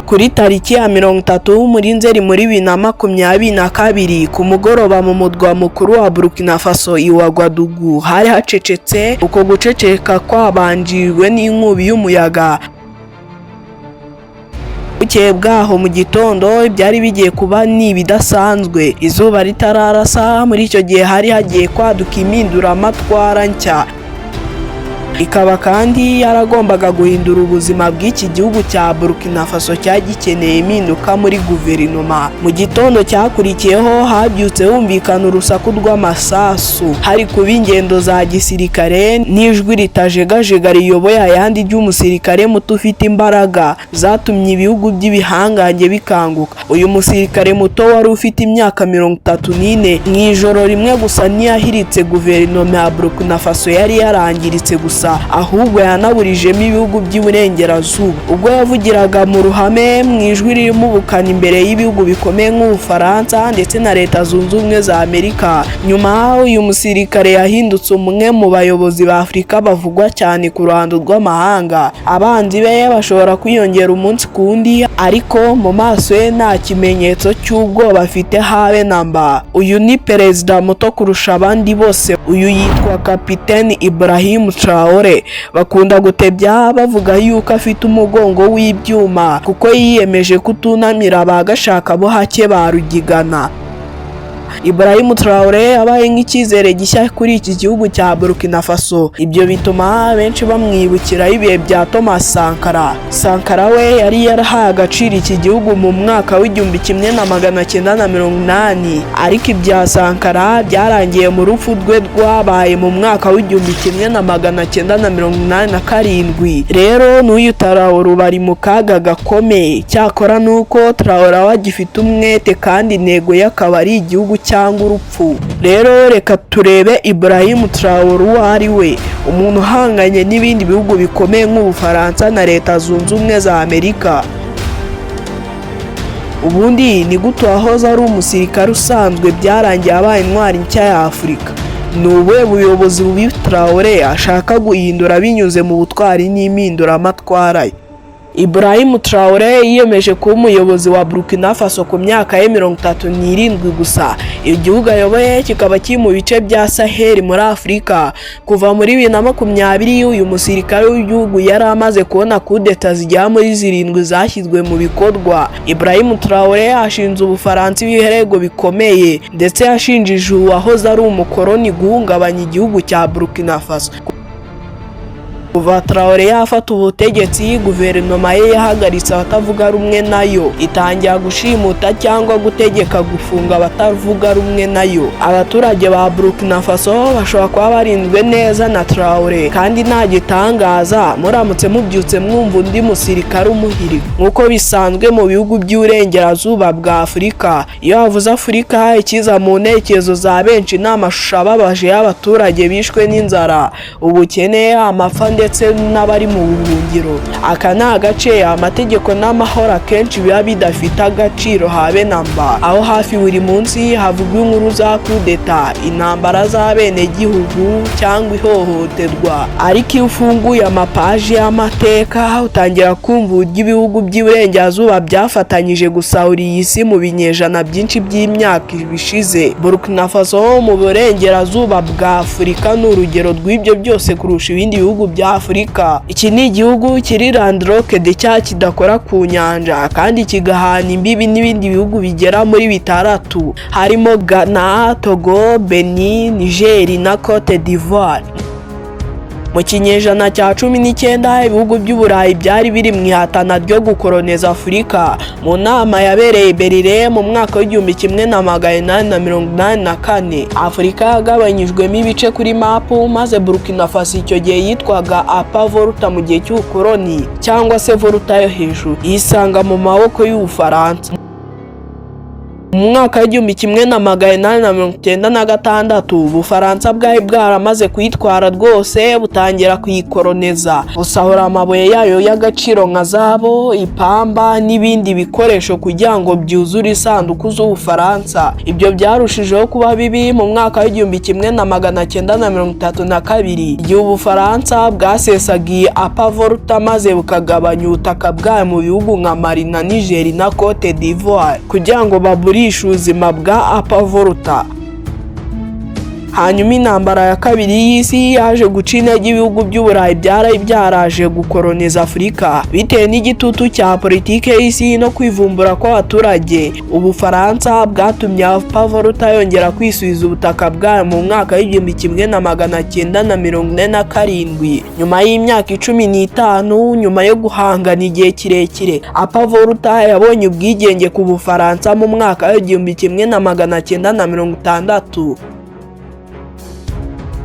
kuri tariki ya 30 muri Nzeri muri 2022 ku mugoroba mu mudwa mukuru wa Burkina Faso Ouagadougou hari hacecetse. Uko guceceka kwabanjirwe n'inkubi y'umuyaga. Bukeye bwaho mu gitondo byari bigiye kuba ni bidasanzwe, izuba ritararasa. Muri icyo gihe hari hagiye kwaduka impinduramatwara nshya, ikaba kandi yaragombaga guhindura ubuzima bw'iki gihugu cya Burkina Faso cyagikeneye impinduka muri guverinoma. Mu gitondo cyakurikiyeho habyutse humvikana urusaku rw'amasasu, hari kuba ingendo za gisirikare n'ijwi ritajegajega riyoboye ayandi ry'umusirikare muto ufite imbaraga zatumye ibihugu by'ibihangange bikanguka. Uyu musirikare muto wari ufite imyaka 34 mu ijoro rimwe gusa ntiyahiritse guverinoma ya Burkina Faso yari yarangiritse gusa, ahubwo yanaburijemo ibihugu by'uburengerazuba. Ubwo yavugiraga mu ruhame mu ijwi ririmo ubukana imbere y'ibihugu bikomeye nk'Ubufaransa ndetse na Leta Zunze Ubumwe za Amerika. Nyuma uyu musirikare yahindutse umwe mu bayobozi ba Afurika bavugwa cyane ku ruhando rw'amahanga. Abanzi be bashobora kwiyongera umunsi ku wundi, ariko mu maso ye nta kimenyetso cy'ubwoba afite habe namba. Uyu ni perezida muto kurusha abandi bose. Uyu yitwa Kapiteni Ibrahim Traoré. Bakunda gutebya bavuga yuko afite umugongo w'ibyuma kuko yiyemeje kutunamira abagashaka bo hake barugigana. Ibrahim Traoré abaye nk'icyizere gishya kuri iki gihugu cya Burkina Faso. Ibyo bituma benshi bamwibukira ibihe bya Thomas Sankara. Sankara we yari yarahaye agaciro iki gihugu mu mwaka w'1980, ariko ibya Sankara byarangiye mu rupfu rwe rwabaye mu mwaka w'1987. Rero n'uyu Traoré bari mu kaga gakomeye. Cyakora nuko Traoré agifite umwete kandi intego y'akaba ari igihugu cyangwa urupfu. Rero reka turebe Ibrahim Traoré uwo ari we, umuntu uhanganye n'ibindi bihugu bikomeye nk'Ubufaransa na Leta Zunze Ubumwe za Amerika. Ubundi ni gute wahoze ari umusirikare usanzwe byarangiye abaye intwari nshya ya Afurika? Ni ubuhe buyobozi bubi Traoré ashaka guhindura binyuze mu butwari n'impinduramatwara? Ibrahim Traoré yiyemeje kuba umuyobozi wa Burkina Faso ku myaka ye 37 gusa. Igihugu ayoboye kikaba kiri mu bice bya Sahel muri Afurika. Kuva muri 2020 uyu musirikare w'igihugu yari amaze kubona kudeta zijya muri 7 zashyizwe mu bikorwa. Ibrahim Traoré ashinze Ubufaransa ibiherego bikomeye ndetse yashinjije uwahoze ari umukoloni guhungabanya igihugu cya Burkina Faso. Kuva Traoré yafata ubutegetsi, guverinoma ye yahagaritse abatavuga rumwe nayo, itangira gushimuta cyangwa gutegeka gufunga abatavuga rumwe nayo. Abaturage ba Burkina Faso bashobora kuba barinzwe neza na Traoré, kandi nta gitangaza muramutse mubyutse mwumva undi musirikare umuhiri nk'uko bisanzwe mu bihugu by'uburengerazuba bwa Afurika. Iyo havuze Afurika, ikiza mu ntekerezo za benshi ni amashusho ababaje y'abaturage bishwe n'inzara, ubukene, amapfa ndetse n'abari mu buhungiro. Aka ni agace amategeko n'amahoro akenshi biba bidafite agaciro habe namba, aho hafi buri munsi havugwa inkuru za kudeta, intambara z'abene gihugu cyangwa ihohoterwa. Ariko iyo ufunguye amapaji y'amateka utangira kumva uburyo ibihugu by'iburengerazuba byafatanyije gusahura iyi si mu binyejana byinshi by'imyaka bishize. Burkina Faso mu burengerazuba bwa Afurika ni urugero rw'ibyo byose kurusha ibindi bihugu bya Afurika. Iki ni igihugu kiri landlocked cya kidakora ku nyanja kandi kigahana imbibi n'ibindi bihugu bigera muri 6 harimo Ghana, Togo, Benin, Niger na Cote d'Ivoire. Mu kinyejana cya 19 ibihugu by'Uburayi byari biri mu ihatana ryo gukoloniza Afurika. Mu nama yabereye Berlin mu mwaka w'1884, Afurika yagabanyijwemo ibice kuri mapu, maze Burkina Faso icyo gihe yitwaga Apa Volta mu gihe cy'ubukoloni cyangwa se Volta yo hejuru, yisanga mu maboko y'Ubufaransa. mu mwaka w'igihumbi kimwe na magana 896 Ubufaransa bwari bwaramaze kuyitwara rwose butangira kuyikoloniza, busahura amabuye yayo y'agaciro nka zahabu, ipamba n'ibindi bikoresho kugira ngo byuzure isanduku z'Ubufaransa. Ibyo byarushijeho kuba bibi mu mwaka w'igihumbi kimwe na magana 932 igihe Ubufaransa bwasesagiye Apavolta maze bukagabanya ubutaka bwayo mu bihugu nka Mali na Niger na Cote d'Ivoire kugira ngo baburishe ubuzima bwa Apavolta. Hanyuma intambara ya kabiri y'isi yaje guca intege ibihugu by'Uburayi byari byaraje gukoloniza Afurika bitewe n'igitutu cya politike y'isi no kwivumbura kw'abaturage. Ubufaransa bwatumye Apavolta yongera kwisubiza ubutaka bwayo mu mwaka w'igihumbi kimwe na magana 947 nyuma y'imyaka 15 nyuma yo guhangana igihe kirekire. Apavolta yabonye ubwigenge ku Bufaransa mu mwaka w'igihumbi kimwe na magana 960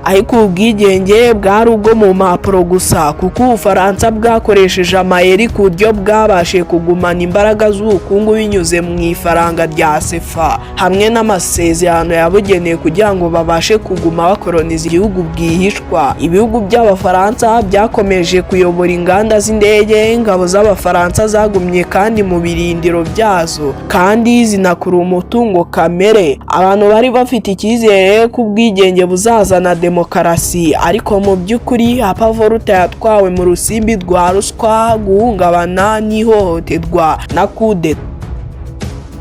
ariko ubwigenge bwari ubwo mu mpapuro gusa kuko Ubufaransa bwakoresheje amayeri ku buryo bwabashe kugumana imbaraga z'ubukungu binyuze mu ifaranga rya sefa hamwe n'amasezerano yabugenewe kugira ngo babashe kuguma bakoloniza igihugu bwihishwa. Ibihugu by'Abafaransa byakomeje kuyobora inganda z'indege. Ingabo z'Abafaransa zagumye kandi mu birindiro byazo kandi zinakura umutungo kamere. Abantu bari bafite icyizere ko ubwigenge buzazana demokarasi, ariko mu by'ukuri Apavolta yatwawe mu rusimbi rwa ruswa, guhungabana n'ihohoterwa na kudeta.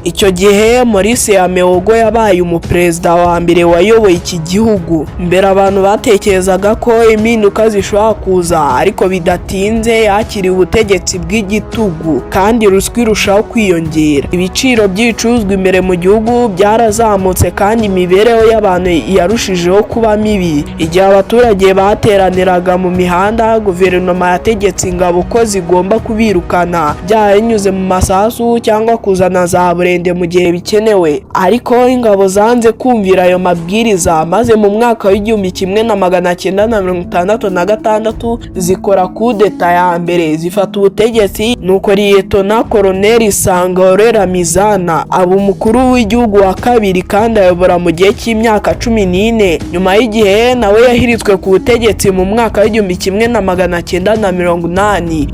Icyo gihe Maurice Yameogo yabaye umuperezida wa mbere wayoboye iki gihugu. Mbere abantu batekerezaga ko impinduka zishobora kuza, ariko bidatinze yakiriye ubutegetsi bw'igitugu kandi ruswa irushaho kwiyongera. Ibiciro by'ibicuruzwa imbere mu gihugu byarazamutse kandi imibereho y'abantu yarushijeho kuba mibi. Igihe abaturage bateraniraga mu mihanda, guverinoma yategetse ingabo ko zigomba kubirukana, byanyuze mu masasu cyangwa kuzana za mu gihe bikenewe, ariko ingabo zanze kumvira ayo mabwiriza maze mu mwaka w'igihumbi kimwe na magana 966 zikora kudeta ya mbere zifata ubutegetsi. Nuko Liyetona Koloneli Sankara Mizana aba umukuru w'igihugu wa kabiri kandi ayobora mu gihe cy'imyaka 14. Nyuma y'igihe nawe yahiritswe ku butegetsi mu mwaka w'igihumbi kimwe na magana 980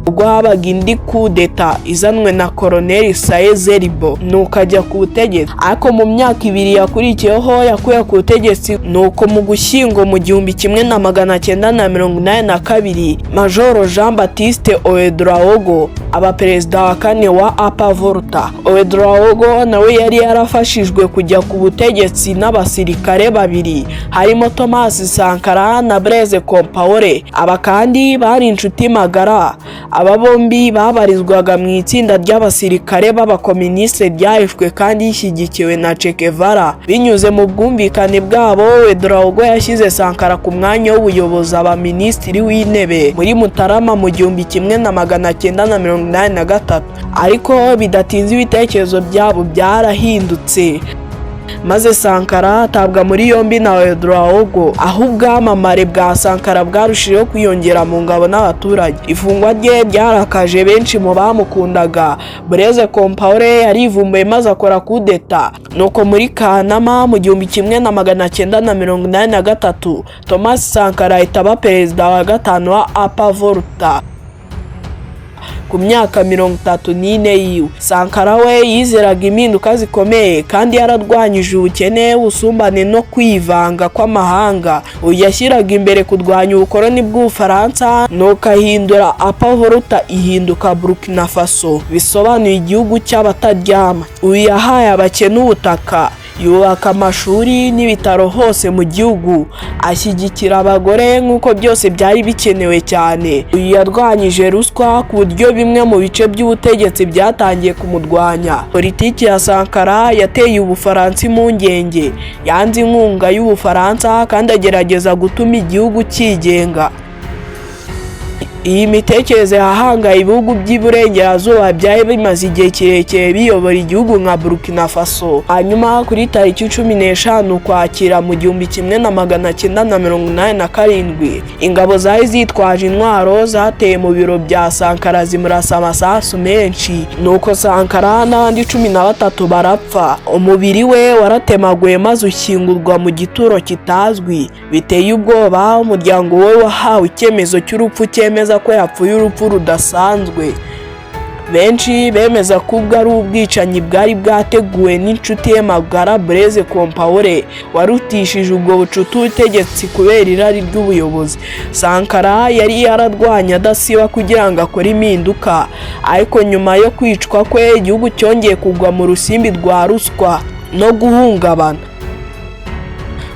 ubwo habaga indi kudeta izanwe na Koloneli Saezeribo nuko ajya ku butegetsi. Ariko mu myaka 2 yakurikiyeho yakuye ku butegetsi. Nuko mu Gushyingo mu gihumbi kimwe na magana 982 Majoro Jean Baptiste Ouedraogo aba perezida wa kane wa Apavolta. Ouedraogo nawe yari yarafashijwe kujya ku butegetsi n'abasirikare babiri harimo Thomas Sankara na Blaise Compaoré. Aba kandi bari inshuti magara. Aba bombi babarizwaga mu itsinda ry'abasirikare b'abakomuniste ryahishwe kandi yishyigikiwe na Che Guevara. Binyuze mu bwumvikane bwabo, Ouedraogo yashyize Sankara ku mwanya w'ubuyobozi aba minisitiri w'intebe muri Mutarama mu gihumbi kimwe na magana 983. Ariko bidatinze ibitekerezo byabo byarahindutse maze Sankara atabwa muri yombi na Ouedraogo, aho ubwamamare bwa Sankara bwarushijeho kwiyongera mu ngabo n'abaturage. Ifungwa rye ryarakaje benshi mu bamukundaga. Blaise Compaoré yarivumbuye maze akora kudeta. Nuko muri Kanama mu gihumbi kimwe na magana 983 Thomas Sankara ahita perezida wa gatanu wa Apavolta ku myaka 34 yiwe. Sankara we yizeraga impinduka zikomeye kandi yaradwanyije ubukene, ubusumbane no kwivanga kw'amahanga. Yashyiraga imbere kurwanya ubukoloni bw'Ubufaransa nuko ahindura Apavolta ihinduka Burkina Faso, bisobanuye igihugu cy'abataryama. Yahaye abakene ubutaka, yubaka amashuri n'ibitaro hose mu gihugu, ashyigikira abagore nk'uko byose byari bikenewe cyane. Yarwanyije ruswa ku buryo bimwe mu bice by'ubutegetsi byatangiye kumurwanya. Politiki ya Sankara yateye Ubufaransa impungenge, yanze inkunga y'Ubufaransa kandi agerageza gutuma igihugu cyigenga. Iyi mitekerereze yahangaye ibihugu by'iburengerazuba byari bimaze igihe kirekire biyobora igihugu nka Burkina Faso. Hanyuma kuri tariki 15 Ukwakira mu 1987 ingabo zari zitwaje intwaro zateye mu biro bya Sankara zimurasa amasasu menshi, nuko Sankara n'abandi 13 barapfa. Umubiri we waratemaguye maze ushyingurwa mu gituro kitazwi. Biteye ubwoba, umuryango we wahawe icyemezo cy'urupfu cyemeza ko yapfuye urupfu rudasanzwe. Benshi bemeza ko ubwo ari ubwicanyi bwari bwateguwe n'inshuti ye magara Blaise Compaoré warutishije ubwo bucuti ubutegetsi kubera irari ry'ubuyobozi. Sankara yari yaradwanya adasiba kugira ngo akore impinduka, ariko nyuma yo kwicwa kwe igihugu cyongeye kugwa mu rusimbi rwa ruswa no guhungabana.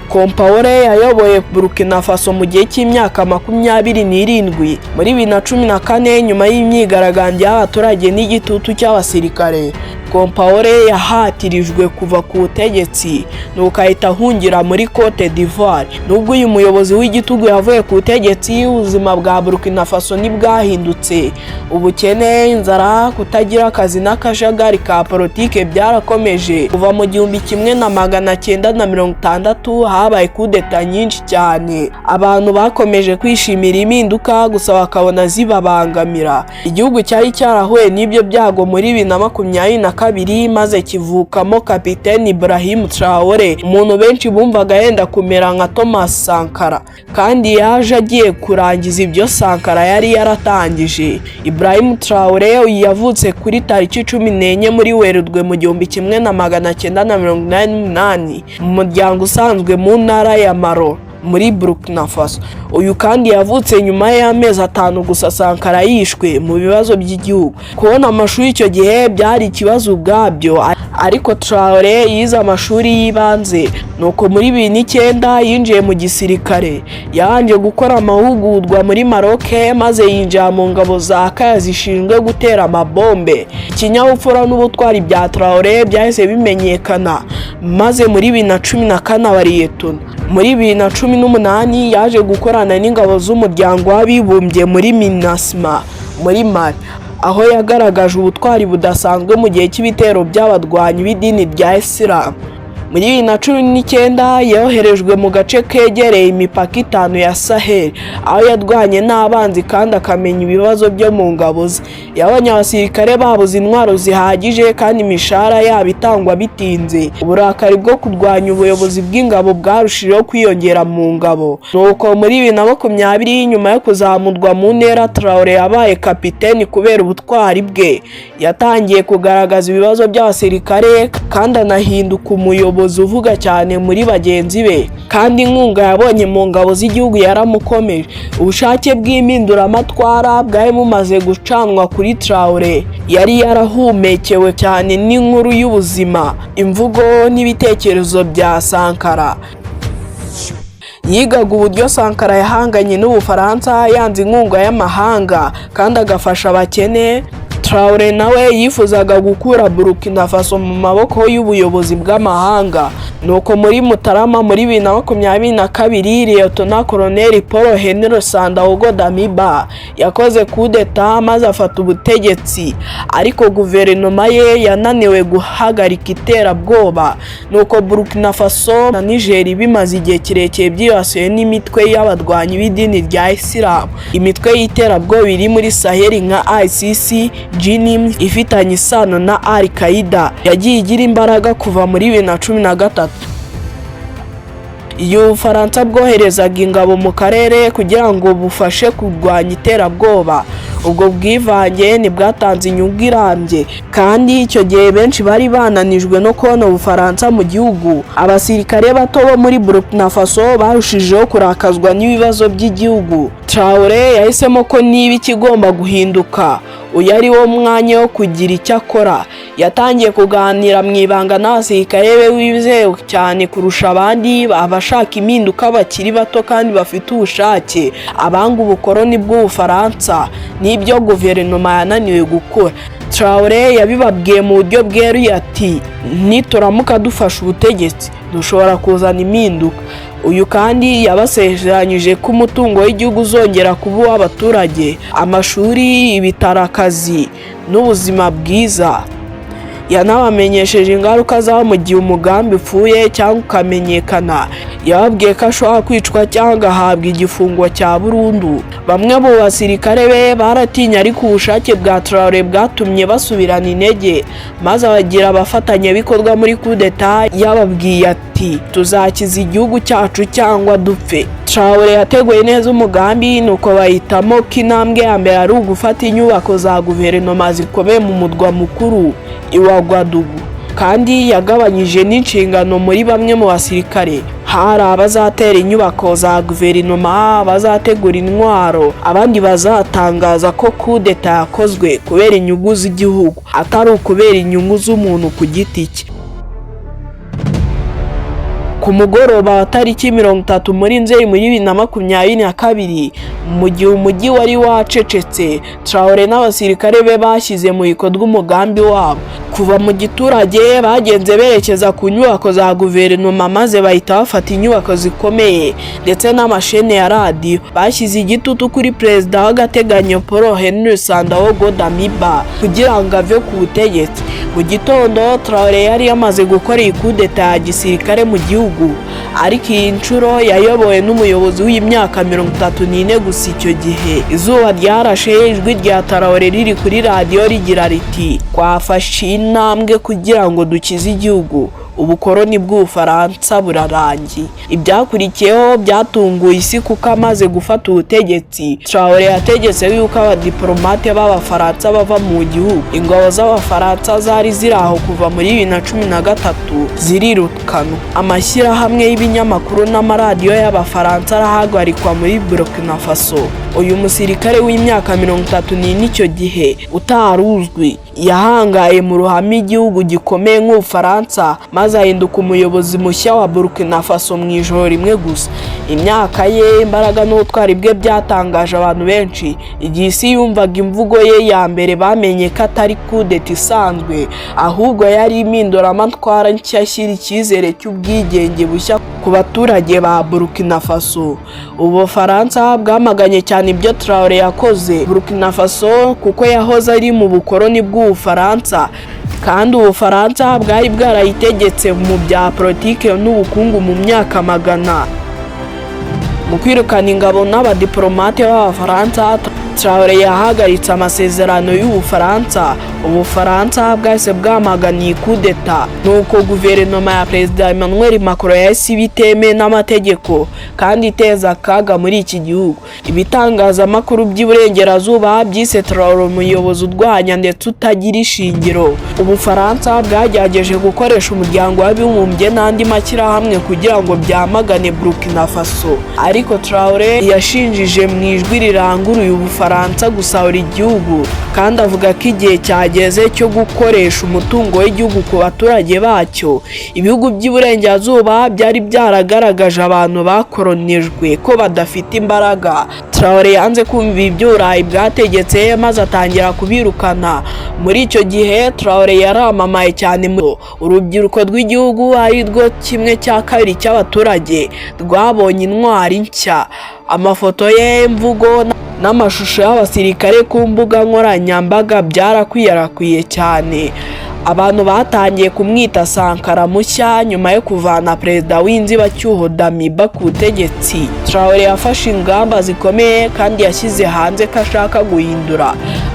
Compaoré yayoboye Burkina Faso mu gihe cy'imyaka 27. Muri 2014 nyuma y'imyigaragambyo y'abaturage n'igitutu cy'abasirikare, Compaoré yahatirijwe kuva ku butegetsi nuko ahita ahungira muri Cote d'Ivoire. Nubwo uyu muyobozi w'igitugu yavuye ku butegetsi, ubuzima bwa Burkina Faso ntibwahindutse. Ubukene, inzara, kutagira akazi n'akajagari ka politike byarakomeje. Kuva mu 1960 habaye kudeta nyinshi cyane. Abantu bakomeje kwishimira impinduka gusa bakabona zibabangamira. Igihugu cyari cyarahuye n'ibyo byago muri 2022 maze kivukamo kapiteni Ibrahim Traoré, umuntu benshi bumvaga yenda kumera nka Thomas Sankara, kandi yaje agiye kurangiza ibyo Sankara yari yaratangije. Ibrahim Traoré yavutse kuri tariki 14 muri Werurwe mu 1988 mu muryango usanzwe mu ntara ya Maro muri Burkina Faso. Uyu kandi yavutse nyuma y'amezi 5 gusa Sankara yishwe mu bibazo by'igihugu. Kubona amashuri icyo gihe byari ikibazo ubwabyo, ariko Traoré yize amashuri y'ibanze, nuko muri 2009 yinjiye mu gisirikare. Yanje gukora amahugurwa muri Maroc maze yinjira mu ngabo za kaya zishinzwe gutera amabombe. Ikinyabupfura n'ubutwari bya Traoré byahise bimenyekana, maze muri 2014 bariyetona. Muri 2018 yaje gukorana n'ingabo z'umuryango w'abibumbye muri MINASMA muri Mali, aho yagaragaje ubutwari budasanzwe mu gihe cy'ibitero by'abadwanyi b'idini rya Islam. Muri 2019 yoherejwe mu gace kegereye imipaka 5 ya Sahel, aho yadwanye n'abanzi kandi akamenya ibibazo byo mu ngabo ze. Yabonye abasirikare babuze intwaro zihagije kandi imishahara yabo itangwa bitinze. Uburakari bwo kurwanya ubuyobozi bw'ingabo bwarushijeho kwiyongera mu ngabo. Nuko muri 2020 nyuma yo kuzamurwa mu ntera, Traoré yabaye kapiteni kubera ubutwari bwe. Yatangiye kugaragaza ibibazo by'abasirikare kandi anahinduka umuyobozi uvuga cyane muri bagenzi be, kandi inkunga yabonye mu ngabo z'igihugu yaramukomeje. Ubushake bw'impinduramatwara bwari bumaze gucanwa kuri Traoré. Yari yarahumekewe cyane n'inkuru y'ubuzima, imvugo n'ibitekerezo bya Sankara. Yigaga uburyo Sankara yahanganye n'Ubufaransa, yanze inkunga y'amahanga kandi agafasha abakene. Traoré nawe yifuzaga gukura Burkina Faso mu maboko y'ubuyobozi bw'amahanga. Nuko muri Mutarama muri 2022 Lieutenant Colonel Paul Henry Sandaogo Damiba yakoze kudeta maze afata ubutegetsi, ariko guverinoma ye yananiwe guhagarika iterabwoba. Nuko Burkina Faso na Niger bimaze igihe kirekire byibasiwe n'imitwe y'abadwanyi b'idini rya Islam. Imitwe y'iterabwoba iri muri Sahel nka ICC, Jinim ifitanye isano na Al-Qaeda yagiye igira imbaraga kuva muri 2013. Iyo Ubufaransa bwoherezaga ingabo mu karere kugira ngo bufashe kurwanya iterabwoba. Ubwo bwivange ntibwatanze inyungu irambye, kandi icyo gihe benshi bari bananijwe no kubona Ubufaransa mu gihugu. Abasirikare bato bo muri Burkina Faso barushijeho kurakazwa n'ibibazo by'igihugu. Traoré yahisemo ko niba ikigomba guhinduka, uyu ari wo mwanya wo kugira icyo akora. Yatangiye kuganira mu ibanga n'abasirikare be wizewe cyane kurusha abandi, abashaka impinduka bakiri bato kandi bafite ubushake, abanga ubukoroni bw'Ubufaransa n'ibyo guverinoma yananiwe gukora. Traoré yabibabwiye mu buryo bweruye ati, nituramuka dufashe ubutegetsi dushobora kuzana impinduka. Uyu kandi yabasezeranyije ko umutungo w'igihugu uzongera kuba uw'abaturage, amashuri, ibitaro, akazi n'ubuzima bwiza. Yanabamenyesheje ingaruka zaba mu gihe umugambi upfuye cyangwa ukamenyekana. Yababwiye ko ashobora kwicwa cyangwa ahabwa igifungo cya burundu. Bamwe mu basirikare be baratinya, ariko ubushake bwa Traoré bwatumye basubirana intege, maze abagira abafatanyabikorwa muri kudeta. Yababwiye ati, tuzakiza igihugu cyacu cyangwa dupfe. Traoré yateguye neza umugambi, nuko bahitamo ko intambwe ya mbere ari ugufata inyubako za guverinoma zikomeye mu murwa mukuru Ouagadougou, kandi yagabanyije n'inshingano muri bamwe mu basirikare. Hari abazatera inyubako za guverinoma, abazategura intwaro, abandi bazatangaza ko kudeta yakozwe kubera inyungu z'igihugu, atari ukubera inyungu z'umuntu ku giti cye. Ku mugoroba wa tariki 30 muri Nzeri muri 2022, mu gihe umujyi wari wacecetse, Traoré n'abasirikare be bashyize mu bikorwa umugambi wabo. Kuva mu giturage bagenze berekeza ku nyubako za guverinoma, maze bahita bafata inyubako zikomeye ndetse n'amashene ya radio. Bashyize igitutu kuri perezida w'agateganyo Paul Henry Sandaogo Damiba kugira ngo ave ku butegetsi. Mu gitondo Traoré yari yamaze gukora ikudeta ya gisirikare mu gihugu, ariko iyi nshuro yayobowe n'umuyobozi w'imyaka 34 gusa. Icyo gihe izuba ryarashe, ijwi rya Traoré riri kuri radio rigira riti, twafashe intambwe kugira ngo dukize igihugu, ubukoroni bw'Ubufaransa burarangiye. Ibyakurikiyeho byatunguye isi, kuko amaze gufata ubutegetsi Traoré yategetse yuko abadiplomate b'Abafaransa bava mu gihugu. Ingabo z'Abafaransa zari ziri aho kuva muri 2013 zirirukanwa. Amashyirahamwe y'ibinyamakuru n'amaradiyo y'Abafaransa arahagarikwa muri Burkina Faso. Uyu musirikare w'imyaka 34 icyo gihe utaruzwi yahangaye mu ruhame igihugu gikomeye nk'Ubufaransa, maze ahinduka umuyobozi mushya wa Burkina Faso mu ijoro rimwe gusa. Imyaka ye, imbaraga n'ubutwari bwe byatangaje abantu benshi. Igihe isi yumvaga imvugo ye ya mbere, bamenye ko atari kudeta isanzwe, ahubwo yari impinduramatwara nshya ashyira icyizere cy'ubwigenge bushya ku baturage ba Burkina Faso. Ubufaransa bwamaganye cyane ibyo Traoré yakoze Burkina Faso, kuko yahoze ari mu bukoroni bw'Ubufaransa, kandi Ubufaransa bwari bwarayitegetse mu bya politike n'ubukungu mu myaka magana. Mu kwirukana ingabo n'abadiplomate b'Abafaransa, Traoré yahagaritse amasezerano y'Ubufaransa. Ubufaransa bwahise bwamaganiye kudeta, nuko guverinoma ya Perezida Emmanuel Macron yahise ibiteme n'amategeko kandi iteza akaga muri iki gihugu. Ibitangazamakuru by'iburengerazuba byise Traoré umuyobozi urwanya ndetse utagira ishingiro. Ubufaransa bwagerageje gukoresha umuryango w'abibumbye n'andi mashyirahamwe kugira ngo byamagane Burkina Faso, ariko Traoré yashinjije mu ijwi riranguruye Ubufaransa gusahura igihugu, kandi avuga ko igihe cyageze cyo gukoresha umutungo w'igihugu ku baturage bacyo. Ibihugu by'iburengerazuba byari byaragaragaje abantu bakoronijwe ko badafite imbaraga. Traoré yanze kumva ibyo Uburayi bwategetse, maze atangira kubirukana. Muri icyo gihe Traoré yaramamaye cyane mu urubyiruko rw'igihugu, ari rwo 1/2 cy'abaturage rwabonye intwari nshya. Amafoto ye, imvugo n'amashusho y'abasirikare ku mbuga nkoranyambaga byarakwirakwiriye cyane. Abantu batangiye kumwita Sankara mushya nyuma yo kuvana perezida w'inzibacyuho Damiba ku butegetsi. Traoré yafashe ingamba zikomeye kandi yashyize hanze ko ashaka guhindura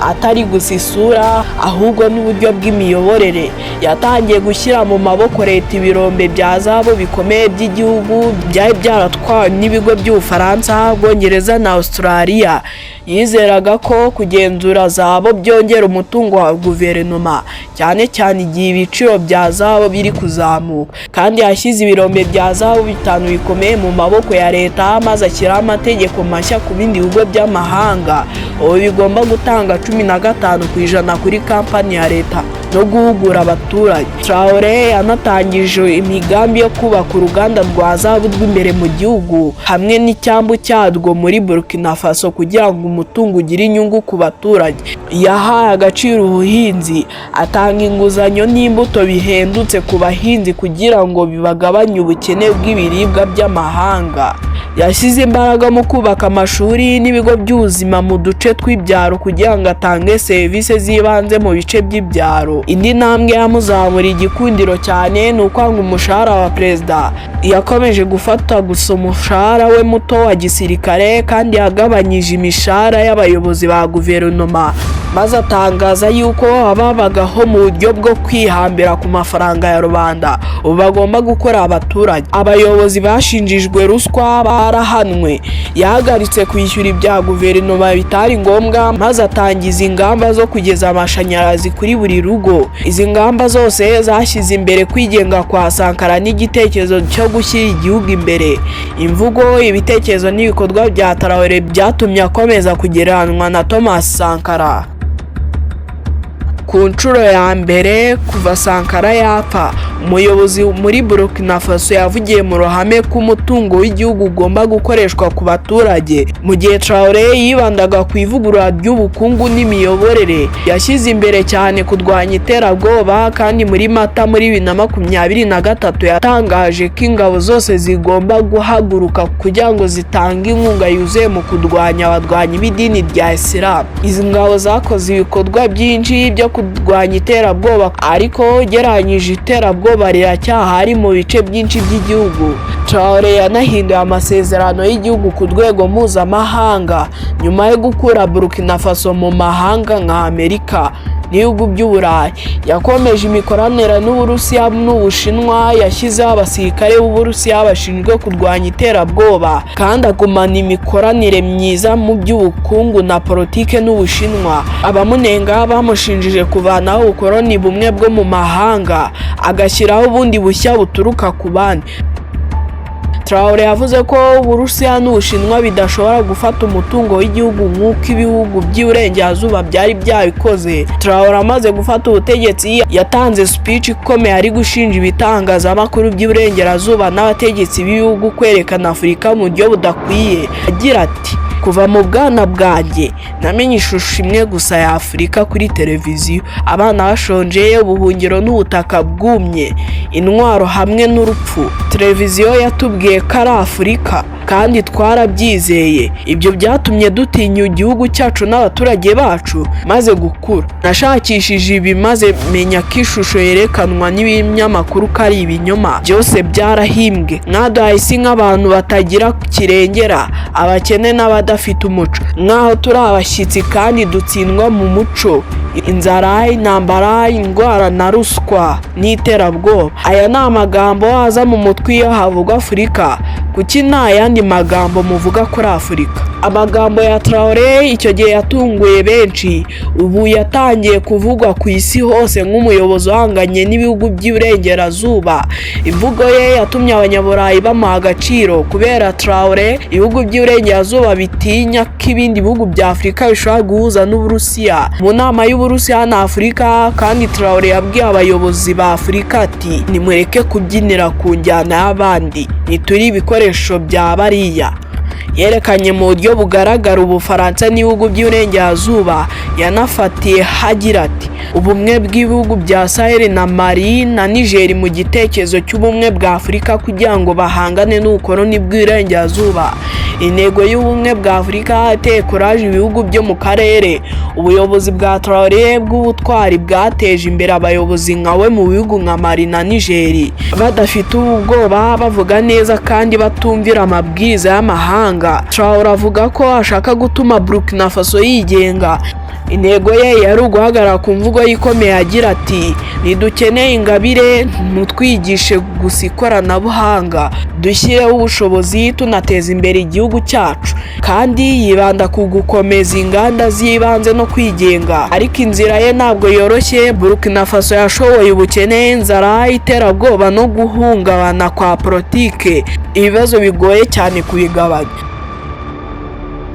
atari gusa isura, ahubwo n'uburyo bw'imiyoborere. Yatangiye gushyira mu maboko leta ibirombe bya zahabu bikomeye by'igihugu byari byaratwawe n'ibigo by'Ubufaransa, Ubwongereza na Australia. Yizeraga ko kugenzura zahabu byongera umutungo wa guverinoma, cyane cyane igihe ibiciro bya zahabu biri kuzamuka, kandi yashyize ibirombe bya zahabu 5 bikomeye mu maboko ya leta, maze ashyiraho amategeko mashya ku bindi bigo by'amahanga. Ubu bigomba gutanga 15% kuri kampani ya leta no guhugura abaturage. Traoré yanatangije imigambi yo kubaka uruganda rwa zahabu rw'imbere mu gihugu hamwe n'icyambu cyarwo muri Burkina Faso kugira ngo umutungo ugire inyungu ku baturage. Yahaye agaciro ubuhinzi, atanga inguzanyo n'imbuto bihendutse ku bahinzi kugira ngo bibagabanye ubukene bw'ibiribwa by'amahanga. Yashyize imbaraga mu kubaka amashuri n'ibigo by'ubuzima mu duce tw'ibyaro kugira ngo atange serivisi z'ibanze mu bice by'ibyaro. Indi ntambwe yamuzamura igikundiro cyane ni ukwanga umushahara wa perezida. Yakomeje gufata gusa umushahara we muto wa gisirikare kandi yagabanyije imishahara y'abayobozi ba guverinoma, maze atangaza yuko ababagaho mu buryo bwo kwihambira ku mafaranga ya rubanda ubu bagomba gukora abaturage. Abayobozi bashinjijwe ruswa barahanwe. Yahagaritse kwishyura ibya guverinoma bitari ngombwa, maze atangiza ingamba zo kugeza amashanyarazi kuri buri rugo. Izi ngamba zose zashyize imbere kwigenga kwa Sankara n'igitekerezo cyo gushyira igihugu imbere. Imvugo, ibitekerezo n'ibikorwa bya Traoré byatumye akomeza kugereranwa na Thomas Sankara. Ku nshuro ya mbere kuva Sankara yapfa, umuyobozi muri Burkina Faso yavugiye mu ruhame ko umutungo w'igihugu ugomba gukoreshwa ku baturage. Mu gihe Traoré yibandaga ku ivugurura ry'ubukungu n'imiyoborere, yashyize imbere cyane kurwanya iterabwoba, kandi muri Mata muri 2023 yatangaje ko ingabo zose zigomba guhaguruka kugira ngo zitange inkunga yuzuye mu kurwanya abarwanyi b'idini rya Islam. Izi ngabo zakoze ibikorwa byinshi byo kurwanya iterabwoba, ariko ugereranyije iterabwoba riracyahari mu bice byinshi by'igihugu. Traoré yanahinduye amasezerano y'igihugu ku rwego mpuzamahanga nyuma yo gukura Burkina Faso mu mahanga nka Amerika n'ibihugu by'Uburayi. Yakomeje imikoranire n'Uburusiya n'Ubushinwa, yashyizeho abasirikare b'Uburusiya bashinzwe kurwanya iterabwoba, kandi agumana imikoranire myiza mu by'ubukungu na politike n'Ubushinwa. Abamunenga bamushinjije kuvanaho ubukoloni bumwe bwo mu mahanga agashyiraho ubundi bushya buturuka ku bandi. Traoré yavuze ko Uburusiya n'Ubushinwa bidashobora gufata umutungo w'igihugu nk'uko ibihugu by'Iburengerazuba byari byabikoze. Traoré amaze gufata ubutegetsi yatanze speech ikomeye ari gushinja ibitangazamakuru by'Iburengerazuba n'abategetsi b'ibihugu kwerekana Afurika mu buryo budakwiye. Agira ati, kuva mu bwana bwanjye namenye ishusho imwe gusa ya Afurika kuri televiziyo: abana bashonje, ubuhungiro n'ubutaka bwumye, intwaro hamwe n'urupfu. Televiziyo yatubwiye ko ari Afurika kandi twarabyizeye. Ibyo byatumye dutinya igihugu cyacu n'abaturage bacu maze gukura. Nashakishije ibi maze menya ko ishusho yerekanwa n'ibinyamakuru ko ari ibinyoma, byose byarahimbwe. Mwaduhaye isi nk'abantu batagira kirengera, abakene n'abadafite umuco, nk'aho turi abashyitsi kandi dutsindwa mu muco, inzara, intambara, indwara na ruswa n'iterabwoba. Aya ni amagambo aza mu mutwe iyo havugwa Afurika. Kuki nta yandi magambo muvuga kuri Afurika? Amagambo ya Traoré icyo gihe yatunguye benshi. Ubu yatangiye kuvugwa ku isi hose nk'umuyobozi uhanganye n'ibihugu by'Iburengerazuba. Imvugo ye yatumye abanyaburayi bamuha agaciro. Kubera Traoré, ibihugu by'Iburengerazuba bitinya ko ibindi bihugu bya Afurika bishobora guhuza n'Uburusiya mu nama y'Uburusiya na Afurika. Kandi Traoré yabwiye abayobozi ba Afurika ati, nimureke kubyinira ku njyana y'abandi, ntituri ibikoresho bya bariya. Yerekanye mu buryo bugaragara Ubufaransa n'ibihugu by'Iburengerazuba. Yanafatiye hagira ati, ubumwe bw'ibihugu bya Sahel na Mali na Niger mu gitekerezo cy'ubumwe bwa Afurika kugira ngo bahangane n'ubukoloni bw'Iburengerazuba. Intego y'ubumwe bwa Afurika yateye kuraje ibihugu byo mu karere. Ubuyobozi bwa Traoré bw'ubutwari bwateje imbere abayobozi nkawe mu bihugu nka Mali na Niger, badafite ubwoba, bavuga neza kandi batumvira amabwiriza y'amahanga. Traoré avuga ko ashaka gutuma Burkina Faso yigenga. Intego ye yari uguhagarara ku mvugo yikomeye agira ati, ntidukeneye ingabire, mutwigishe gusa ikoranabuhanga, dushyireho ubushobozi tunateza imbere igihugu cyacu. Kandi yibanda ku gukomeza inganda z'ibanze no kwigenga. Ariko inzira ye ntabwo yoroshye. Burkina Faso yashoboye ubukene, inzara, iterabwoba no guhungabana kwa politike, ibibazo bigoye cyane kubigabanya.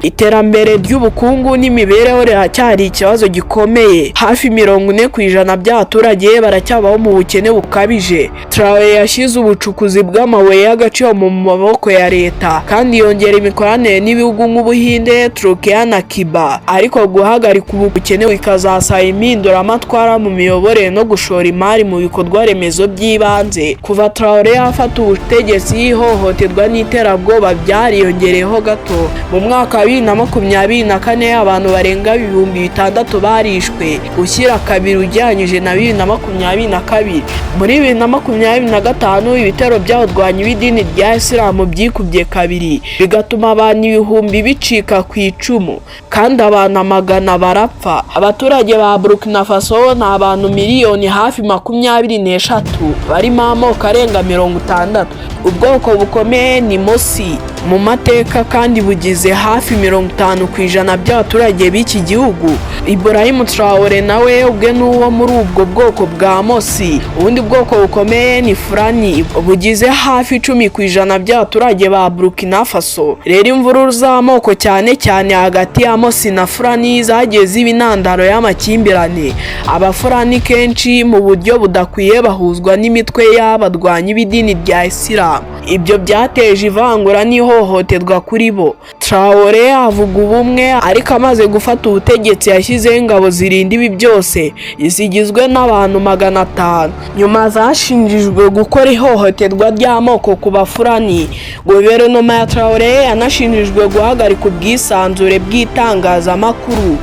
iterambere ry'ubukungu n'imibereho riracyari ikibazo gikomeye. Hafi 40% by'abaturage baracyabaho mu bukene bukabije. Traoré yashyize ubucukuzi bw'amabuye y'agaciro mu maboko ya leta kandi yongera imikoranire n'ibihugu nk'Ubuhinde, Turukiya na Cuba, ariko guhagarika ubukene bikazasaba impinduramatwara mu miyoborere no gushora imari mu bikorwa remezo by'ibanze. Kuva Traoré afata ubutegetsi, ihohoterwa n'iterabwoba byariyongereyeho gato. Mu mwaka wa 2024 abantu barenga 6,000 barishwe, gushyira kabiri ugereranyije na 2022. Muri 2025 ibitero by'abadwanyi b'idini rya Isilamu byikubye kabiri, bigatuma abantu 1000 bicika ku icumu kandi abantu amagana barapfa. Abaturage ba Burkina Faso ni abantu miliyoni hafi 23 barimo amoko arenga 60. Ubwoko bukomeye ni Mosi mu mateka kandi bugize hafi 50% by'abaturage b'iki gihugu. Ibrahim Traoré nawe ubwe n'uwo muri ubwo bwoko bwa Mosi. Ubundi bwoko bukomeye ni Fulani bugize hafi 10% by'abaturage ba Burkina Faso. Rero imvururu z'amoko cyane cyane hagati ya Mosi na Fulani zagiye ziba intandaro y'amakimbirane. Abafulani kenshi mu buryo budakwiye bahuzwa n'imitwe y'abadwanyi b'idini rya Isilamu. Ibyo byateje ivangura n'ihohoterwa kuri bo. Traoré avuga ubumwe, ariko amaze gufata ubutegetsi yashyizeho ingabo zirinda ibi byose zigizwe n'abantu 500. Nyuma zashinjijwe gukora ihohoterwa ry'amoko ku Bafulani. Guverinoma ya Traoré yanashinjijwe guhagarika ubwisanzure bw'itangazamakuru.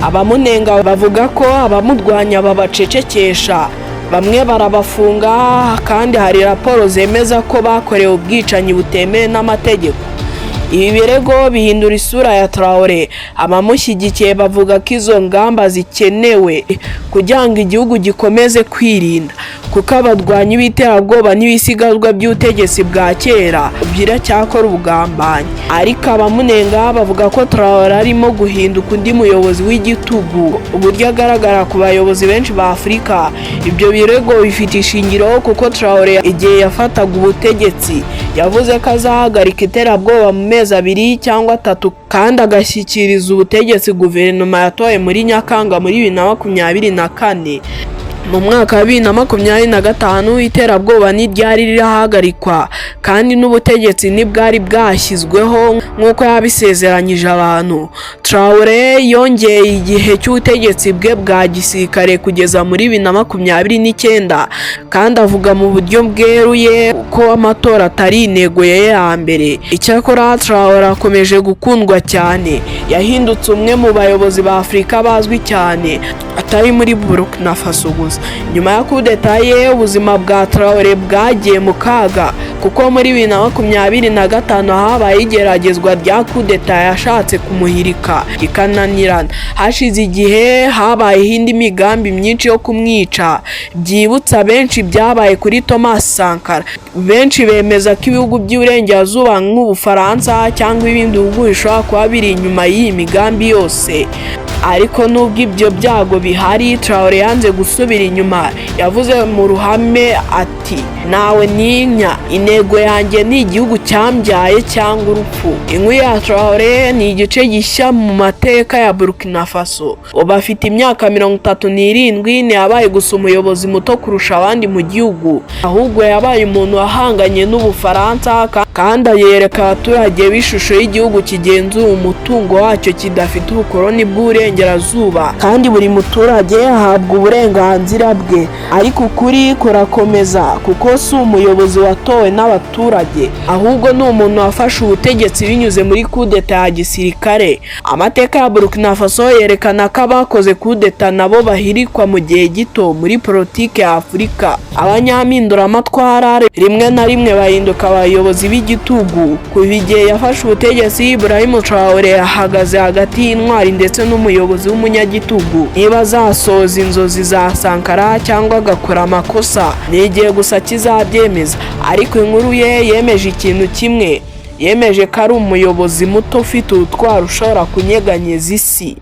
Abamunenga bavuga ko abamurwanya babacecekesha, bamwe barabafunga kandi hari raporo zemeza ko bakorewe ubwicanyi butemewe n'amategeko. Ibi birego bihindura isura ya Traoré. Abamushyigikiye bavuga ko izo ngamba zikenewe kugira ngo igihugu gikomeze kwirinda, kuko abadwanyi b'iterabwoba n'ibisigazwa by'ubutegetsi bwa kera biracyakora ubugambanyi. Ariko abamunenga bavuga ko Traoré arimo guhinduka undi muyobozi w'igitugu, uburyo agaragara ku bayobozi benshi ba Afurika. Ibyo birego bifite ishingiro kuko Traoré igihe yafataga ubutegetsi yavuze ko azahagarika iterabwoba mu mezi 2 cyangwa 3 kandi agashyikiriza ubutegetsi guverinoma yatoye muri Nyakanga muri 2024. Mu mwaka wa 2025 iterabwoba n'iryari rirahagarikwa kandi n'ubutegetsi nibwari bwashyizweho nk'uko yabisezeranyije abantu. Traoré yongeye igihe cy'ubutegetsi bwe bwa gisirikare kugeza muri 2029 kandi avuga mu buryo bweruye ko amatora atari intego ye ya mbere. Icyakora Traoré akomeje gukundwa cyane, yahindutse umwe mu bayobozi ba Afurika bazwi cyane atari muri Burkina Faso gusa. Nyuma ya kudeta ye ubuzima bwa Traoré bwagiye mu kaga kuko muri 2025 habaye igeragezwa rya kudeta yashatse kumuhirika ikananirana. Hashize igihe habaye indi migambi myinshi yo kumwica, byibutsa benshi byabaye kuri Thomas Sankara. Benshi bemeza ko ibihugu by'uburengerazuba nk'Ubufaransa cyangwa ibindi bihugu bishobora kuba biri inyuma y'iyi migambi yose. Ariko nubwo ibyo byago bihari, Traoré yanze gusubira inyuma. Yavuze mu ruhame ati, nawe ninya, intego yanjye ni igihugu cyambyaye cyangwa urupfu. Inkuru ya Traoré ni igice gishya mu mateka ya Burkina Faso. Ubu afite imyaka 37, ntiyabaye gusa umuyobozi muto kurusha abandi mu gihugu, ahubwo yabaye umuntu wahanganye n'Ubufaransa kandi yereka abaturage b'ishusho y'igihugu kigenzura umutungo wacyo kidafite ubukoloni bw'uburengerazuba, kandi buri muturage ahabwa uburenganzira bwe. Ariko ukuri kurakomeza kuko si umuyobozi watowe n'abaturage, ahubwo ni umuntu wafashe ubutegetsi binyuze muri kudeta ya gisirikare. Amateka ya Burkina Faso yerekana ko abakoze kudeta nabo bahirikwa mu gihe gito muri politike ya Afurika. Abanyaminduramatwara rimwe na rimwe bahinduka abayobozi b'igitugu. Kuva igihe yafashe ubutegetsi, Ibrahim Traoré yahagaze hagati y'intwari ndetse n'umuyobozi w'umunyagitugu. Niba azasoza inzozi za Sankara cyangwa agakora amakosa, ni igihe gusa kizabyemeza. Ariko inkuru ye yemeje ikintu kimwe, yemeje ko ari umuyobozi muto ufite ubutwari ushobora kunyeganyeza isi.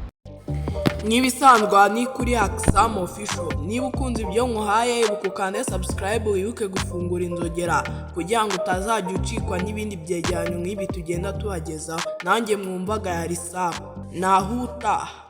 nk'ibisanzwe ni kuri Axam Official. Niba ukunze ibyo nkuhaye ukukande subscribe, wibuke gufungura inzogera kugira ngo utazajya ucikwa n'ibindi byegeranyo nk'ibi tugenda tuhagezaho. Nanjye mwumvaga yari Sam, naho utaha.